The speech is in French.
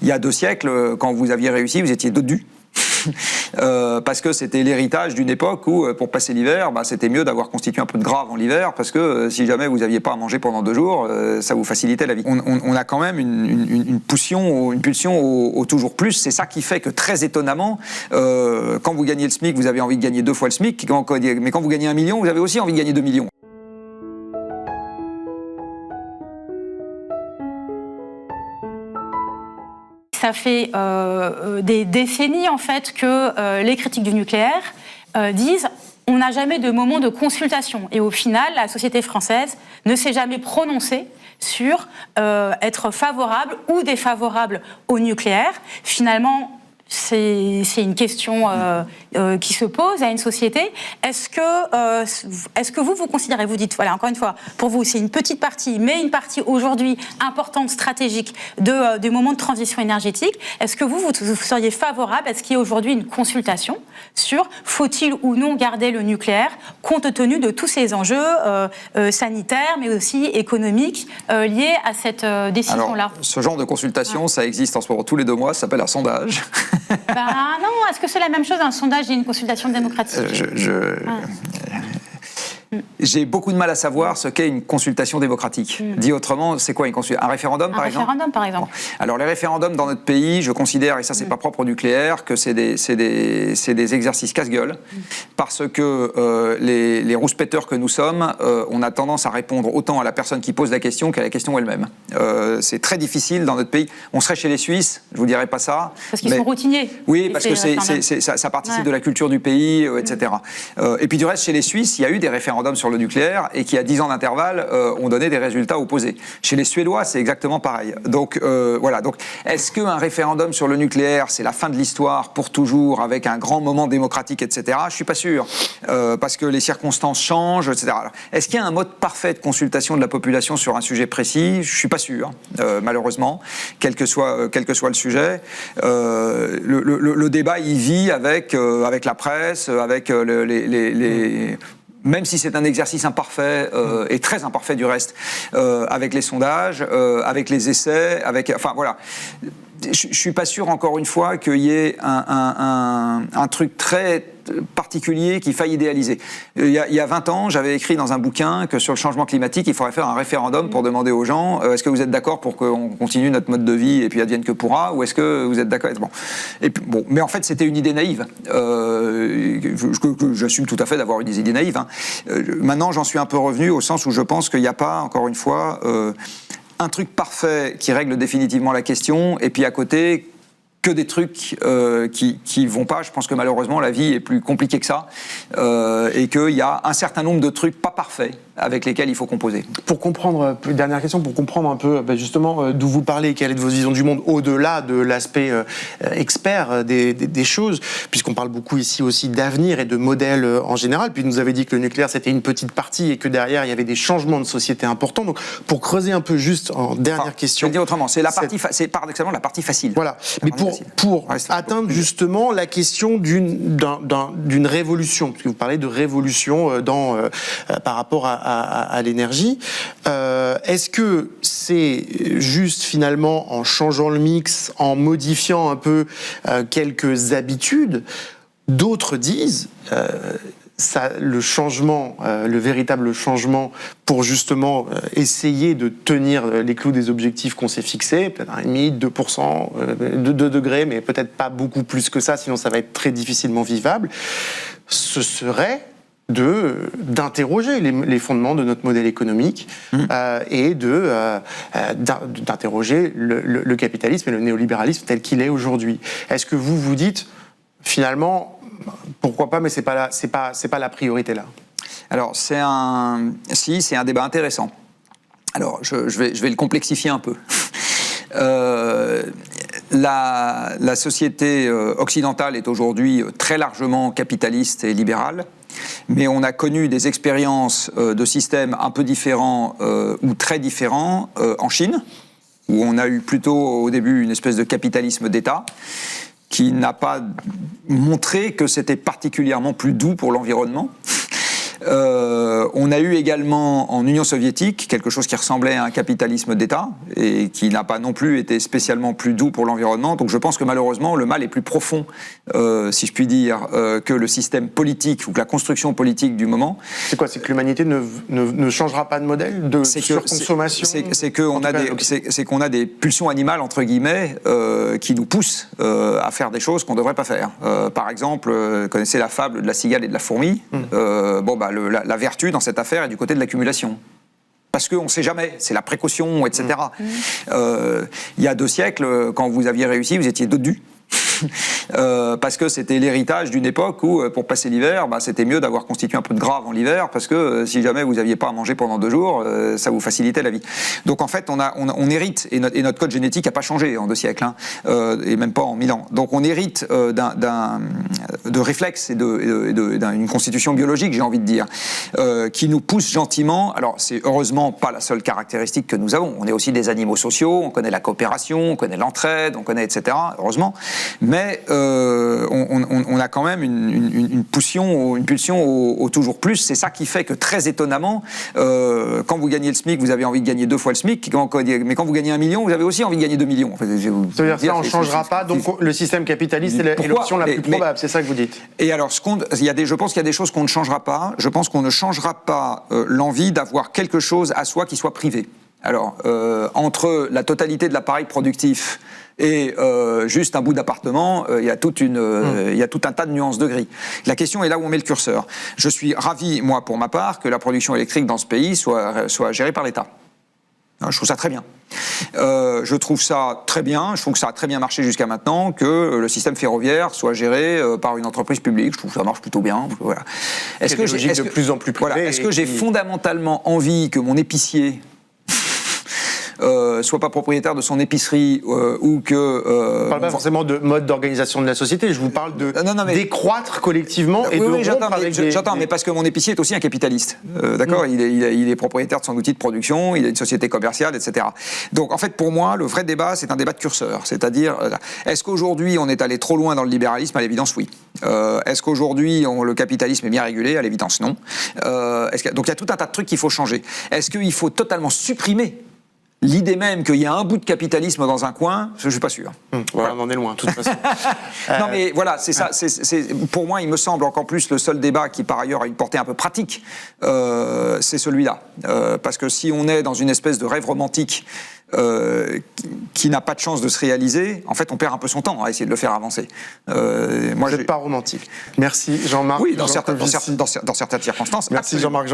Il y a 2 siècles, quand vous aviez réussi, vous étiez dodu. Parce que c'était l'héritage d'une époque où, pour passer l'hiver, c'était mieux d'avoir constitué un peu de gras avant l'hiver, parce que si jamais vous n'aviez pas à manger pendant 2 jours, ça vous facilitait la vie. On a quand même une pulsion au toujours plus. C'est ça qui fait que, très étonnamment, quand vous gagnez le SMIC, vous avez envie de gagner 2 fois le SMIC, mais quand vous gagnez 1 million, vous avez aussi envie de gagner 2 millions. Ça fait des décennies en fait que les critiques du nucléaire disent on n'a jamais de moment de consultation. Et au final, la société française ne s'est jamais prononcée sur être favorable ou défavorable au nucléaire. Finalement, c'est une question qui se pose à une société. Est-ce que vous considérez, vous dites, voilà, encore une fois, pour vous, c'est une petite partie, mais une partie aujourd'hui importante, stratégique, du moment de transition énergétique. Est-ce que vous seriez favorable à ce qu'il y ait aujourd'hui une consultation sur faut-il ou non garder le nucléaire, compte tenu de tous ces enjeux sanitaires, mais aussi économiques, liés à cette décision-là? Alors, ce genre de consultation, ça existe en ce moment tous les 2 mois, ça s'appelle un sondage. Non, est-ce que c'est la même chose, un sondage et une consultation démocratique? J'ai beaucoup de mal à savoir ce qu'est une consultation démocratique. Dit autrement, c'est quoi une consultation? Un référendum, par exemple? Un référendum, par exemple. Bon. Alors, les référendums dans notre pays, je considère, et ça, c'est pas propre au nucléaire, que c'est des exercices casse-gueule, parce que les rouspéteurs que nous sommes, on a tendance à répondre autant à la personne qui pose la question qu'à la question elle-même. C'est très difficile dans notre pays. On serait chez les Suisses, je vous dirais pas ça. Parce qu'ils sont routiniers. Oui, parce que ça participe de la culture du pays, etc. Et puis du reste, chez les Suisses, il y a eu des référendums sur le nucléaire et qui, à 10 ans d'intervalle, ont donné des résultats opposés. Chez les Suédois, c'est exactement pareil. Donc, voilà. Donc, est-ce qu'un référendum sur le nucléaire, c'est la fin de l'histoire pour toujours, avec un grand moment démocratique, etc. Je suis pas sûr. Parce que les circonstances changent, etc. Alors, est-ce qu'il y a un mode parfait de consultation de la population sur un sujet précis? Je suis pas sûr, malheureusement, quel que soit le sujet. Le débat, il vit avec la presse, avec les même si c'est un exercice imparfait, et très imparfait du reste, avec les sondages, avec les essais, enfin voilà. Je suis pas sûr, encore une fois, qu'il y ait un truc très particulier qu'il faille idéaliser. Il y a 20 ans, j'avais écrit dans un bouquin que sur le changement climatique, il faudrait faire un référendum pour demander aux gens est-ce que vous êtes d'accord pour qu'on continue notre mode de vie et puis advienne que pourra, ou est-ce que vous êtes d'accord? Bon, mais en fait, c'était une idée naïve. J'assume tout à fait d'avoir une idée naïve. Maintenant, j'en suis un peu revenu au sens où je pense qu'il n'y a pas, encore une fois, un truc parfait qui règle définitivement la question, et puis à côté, que des trucs qui vont pas. Je pense que malheureusement, la vie est plus compliquée que ça, et qu'il y a un certain nombre de trucs pas parfaits avec lesquels il faut composer. Pour comprendre, dernière question, pour comprendre un peu justement d'où vous parlez, quelle est votre vision du monde au-delà de l'aspect expert des choses, puisqu'on parle beaucoup ici aussi d'avenir et de modèles en général, puis vous nous avez dit que le nucléaire c'était une petite partie et que derrière il y avait des changements de société importants. Donc pour creuser un peu juste en dernière question... Je vais dire autrement, c'est paradoxalement la partie facile. Voilà, mais pour atteindre justement la question d'une révolution, puisque vous parlez de révolution par rapport à l'énergie. Est-ce que c'est juste finalement en changeant le mix, en modifiant un peu quelques habitudes? D'autres disent le changement, le véritable changement pour justement essayer de tenir les clous des objectifs qu'on s'est fixés, peut-être 1,5, 2%, 2 degrés, mais peut-être pas beaucoup plus que ça, sinon ça va être très difficilement vivable, ce serait d'interroger les fondements de notre modèle économique et d'interroger le capitalisme et le néolibéralisme tel qu'il est aujourd'hui. Est-ce que vous dites, finalement, pourquoi pas, mais c'est pas la priorité là? Alors, c'est un débat intéressant. Alors, je vais le complexifier un peu. La société occidentale est aujourd'hui très largement capitaliste et libérale, mais on a connu des expériences de systèmes un peu différents ou très différents en Chine, où on a eu plutôt au début une espèce de capitalisme d'État, qui n'a pas montré que c'était particulièrement plus doux pour l'environnement. On a eu également en Union soviétique quelque chose qui ressemblait à un capitalisme d'État et qui n'a pas non plus été spécialement plus doux pour l'environnement. Donc je pense que malheureusement le mal est plus profond, si je puis dire, que le système politique ou que la construction politique du moment. C'est quoi? C'est que l'humanité ne changera pas de modèle de surconsommation? C'est qu'on a des pulsions animales, entre guillemets, qui nous poussent à faire des choses qu'on ne devrait pas faire. Par exemple, connaissez la fable de la cigale et de la fourmi. La vertu dans cette affaire est du côté de l'accumulation. Parce qu'on ne sait jamais, c'est la précaution, etc. Il y a 2 siècles, quand vous aviez réussi, vous étiez dodus. Parce que c'était l'héritage d'une époque où, pour passer l'hiver, c'était mieux d'avoir constitué un peu de gras avant l'hiver, parce que si jamais vous n'aviez pas à manger pendant 2 jours, ça vous facilitait la vie. Donc en fait, on hérite, et notre code génétique n'a pas changé en 2 siècles, et même pas en 1000 ans. Donc on hérite de réflexes et d'une constitution biologique, j'ai envie de dire, qui nous pousse gentiment. Alors c'est heureusement pas la seule caractéristique que nous avons. On est aussi des animaux sociaux, on connaît la coopération, on connaît l'entraide, on connaît etc. Heureusement. Mais on a quand même une pulsion au toujours plus. C'est ça qui fait que, très étonnamment, quand vous gagnez le SMIC, vous avez envie de gagner 2 fois le SMIC, mais quand vous gagnez 1 million, vous avez aussi envie de gagner 2 millions. En fait, c'est-à-dire ça, on ne changera pas, donc le système capitaliste est l'option la plus probable, c'est ça que vous dites? Et alors, je pense qu'il y a des choses qu'on ne changera pas. Je pense qu'on ne changera pas l'envie d'avoir quelque chose à soi qui soit privé. Alors, entre la totalité de l'appareil productif et juste un bout d'appartement, il y a tout un tas de nuances de gris. La question est là où on met le curseur. Je suis ravi, moi, pour ma part, que la production électrique dans ce pays soit gérée par l'État. Je trouve ça très bien. Je trouve ça très bien. Je trouve que ça a très bien marché jusqu'à maintenant, que le système ferroviaire soit géré par une entreprise publique. Je trouve que ça marche plutôt bien. Voilà. Est-ce que j'ai de plus en plus privé, voilà, est-ce que j'ai fondamentalement envie que mon épicier soit pas propriétaire de son épicerie ou que... je ne parle pas forcément de mode d'organisation de la société, je vous parle de décroître collectivement et de rompre avec j'entends, mais parce que mon épicier est aussi un capitaliste, d'accord, il est propriétaire de son outil de production, il a une société commerciale, etc. Donc en fait pour moi, le vrai débat, c'est un débat de curseur, c'est-à-dire, est-ce qu'aujourd'hui on est allé trop loin dans le libéralisme? À l'évidence, oui. Est-ce qu'aujourd'hui le capitalisme est bien régulé? À l'évidence, non. Donc il y a tout un tas de trucs qu'il faut changer. Est-ce qu'il faut totalement supprimer l'idée même qu'il y a un bout de capitalisme dans un coin? Je ne suis pas sûr. Voilà, on en est loin, de toute façon. Non, mais voilà, c'est ça. Pour moi, il me semble qu'en plus, le seul débat qui, par ailleurs, a une portée un peu pratique, c'est celui-là. Parce que si on est dans une espèce de rêve romantique qui n'a pas de chance de se réaliser, en fait, on perd un peu son temps à essayer de le faire avancer. Moi, vous n'êtes pas romantique. Merci, Jean-Marc. Oui, dans certaines circonstances. Merci, Jean-Marc.